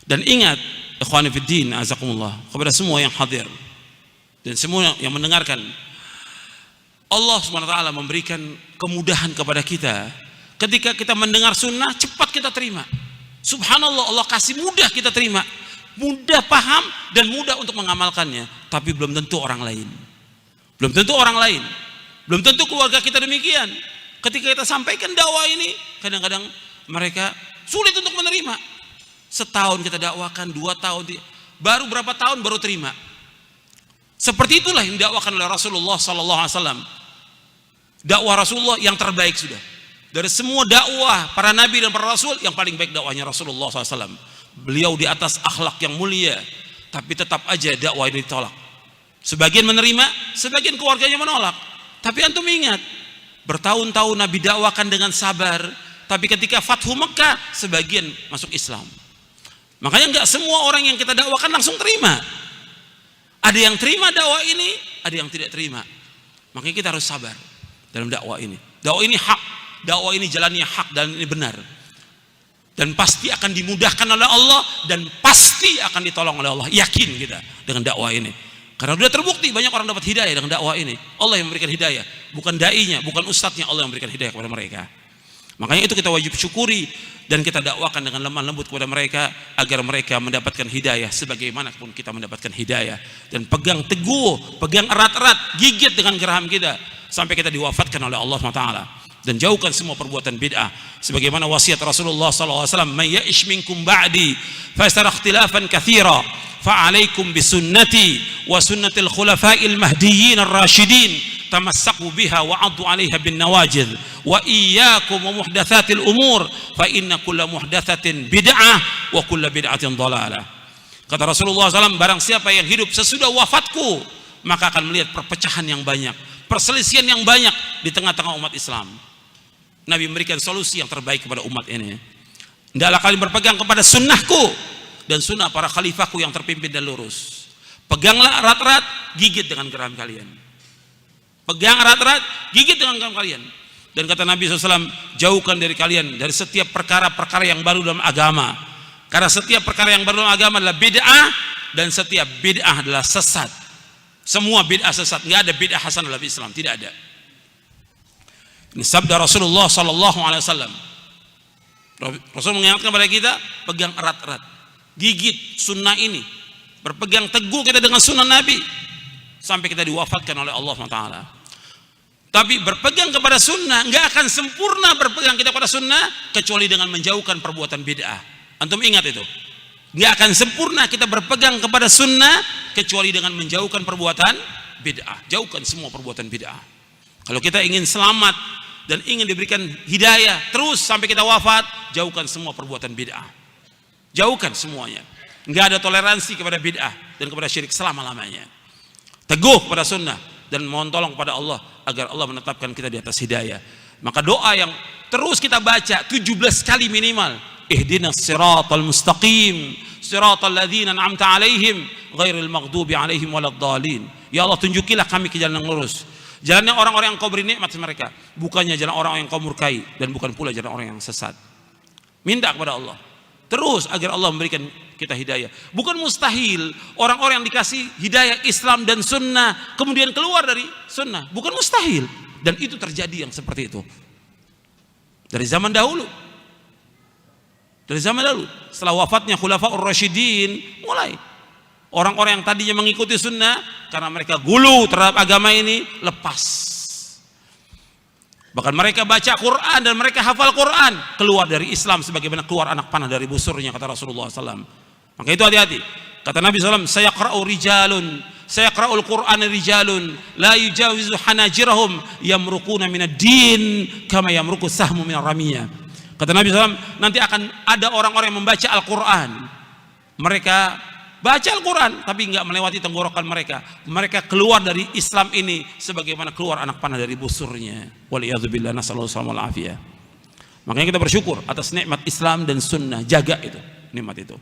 Dan ingat, ikhwani fiddin, azakumullah, kepada semua yang hadir dan semua yang mendengarkan, Allah SWT memberikan kemudahan kepada kita. Ketika kita mendengar sunnah, cepat kita terima. Subhanallah, Allah kasih mudah kita terima, mudah paham dan mudah untuk mengamalkannya. Tapi belum tentu orang lain, belum tentu orang lain, belum tentu keluarga kita demikian. Ketika kita sampaikan dakwah ini, kadang-kadang mereka sulit untuk menerima. Setahun kita dakwakan, 2 tahun, baru berapa tahun baru terima. Seperti itulah yang didakwakan oleh Rasulullah SAW. Dakwah Rasulullah yang terbaik sudah. Dari semua dakwah para nabi dan para rasul, yang paling baik dakwahnya Rasulullah SAW. Beliau di atas akhlak yang mulia, tapi tetap aja dakwah ini ditolak. Sebagian menerima, sebagian keluarganya menolak. Tapi antum ingat, bertahun-tahun Nabi dakwakan dengan sabar, tapi ketika Fathu Mekah, sebagian masuk Islam. Makanya enggak semua orang yang kita dakwakan langsung terima. Ada yang terima dakwah ini, ada yang tidak terima. Makanya kita harus sabar dalam dakwah ini. Dakwah ini hak, dakwah ini jalannya hak dan ini benar. Dan pasti akan dimudahkan oleh Allah, dan pasti akan ditolong oleh Allah. Yakin kita dengan dakwah ini. Karena sudah terbukti banyak orang dapat hidayah dengan dakwah ini. Allah yang memberikan hidayah, bukan dai-nya, bukan ustadznya, Allah yang memberikan hidayah kepada mereka. Makanya itu kita wajib syukuri dan kita dakwakan dengan lemah lembut kepada mereka agar mereka mendapatkan hidayah sebagaimanapun kita mendapatkan hidayah. Dan pegang teguh, pegang erat-erat, gigit dengan geraham kita sampai kita diwafatkan oleh Allah SWT. Dan jauhkan semua perbuatan bid'ah sebagaimana wasiat Rasulullah SAW, "May ya'ish minkum ba'di fa yara ikhtilafan katsira fa 'alaikum bi sunnati wa sunnatil khulafa'il mahdiyyin ar-rasyidin tamassaku biha wa 'addu 'alaiha bin nawajidh wa iyyakum wa muhdatsatil umur fa inna kulla muhdatsatin bid'ah wa kulla bid'atin dhalalah." Kata Rasulullah SAW, barang siapa yang hidup sesudah wafatku, maka akan melihat perpecahan yang banyak, perselisihan yang banyak di tengah-tengah umat Islam. Nabi memberikan solusi yang terbaik kepada umat ini. Hendaklah kalian berpegang kepada sunnahku dan sunnah para khalifahku yang terpimpin dan lurus. Peganglah erat-erat, gigit dengan geraham kalian. Pegang erat-erat, gigit dengan geraham kalian. Dan kata Nabi SAW, jauhkan dari kalian dari setiap perkara-perkara yang baru dalam agama. Karena setiap perkara yang baru dalam agama adalah bid'ah, dan setiap bid'ah adalah sesat. Semua bid'ah sesat, nggak ada bid'ah hasan dalam Islam, tidak ada. Ini sabda Rasulullah SAW. Rasul mengingatkan kepada kita, pegang erat-erat, gigit sunnah ini, berpegang teguh kita dengan sunnah Nabi sampai kita diwafatkan oleh Allah SWT. Tapi berpegang kepada sunnah nggak akan sempurna berpegang kita pada sunnah kecuali dengan menjauhkan perbuatan bid'ah. Antum ingat itu, nggak akan sempurna kita berpegang kepada sunnah kecuali dengan menjauhkan perbuatan bid'ah. Jauhkan semua perbuatan bid'ah. Kalau kita ingin selamat dan ingin diberikan hidayah terus sampai kita wafat, jauhkan semua perbuatan bid'ah. Jauhkan semuanya. Nggak ada toleransi kepada bid'ah dan kepada syirik selama-lamanya. Teguh kepada sunnah dan mohon tolong kepada Allah agar Allah menetapkan kita di atas hidayah. Maka doa yang terus kita baca 17 kali minimal, ihdinas siratal mustaqim siratal ladzina an'amta 'alaihim ghairil maghdubi 'alaihim waladdallin. Ya Allah, tunjukilah kami ke jalan yang lurus, jalannya orang-orang yang kau beri nikmat mereka, bukannya jalan orang yang kau murkai, dan bukan pula jalan orang yang sesat. Minta kepada Allah terus agar Allah memberikan kita hidayah. Bukan mustahil orang-orang yang dikasih hidayah Islam dan sunnah kemudian keluar dari sunnah, bukan mustahil, dan itu terjadi yang seperti itu dari zaman dahulu. Dari zaman dahulu, setelah wafatnya Khulafaur Rasyidin, mulai orang-orang yang tadinya mengikuti sunnah karena mereka gulu terhadap agama ini, lepas. Bahkan mereka baca Quran dan mereka hafal Quran, keluar dari Islam sebagaimana keluar anak panah dari busurnya, kata Rasulullah SAW. Maka itu hati-hati. Kata Nabi SAW, sayaqra'u rijalun, sayaqra'ul Qur'an rijalun la yujawizu hanajirahum yamruquna minad din kama yamruqu sahmu minar ramiyah. Kata Nabi SAW, nanti akan ada orang-orang yang membaca Al-Quran. Mereka baca Al-Quran tapi nggak melewati tenggorokan mereka. Mereka keluar dari Islam ini sebagaimana keluar anak panah dari busurnya. Waliyadzubillah, nasallallahu alaihi wasallam. Makanya kita bersyukur atas nikmat Islam dan sunnah. Jaga itu, nikmat itu.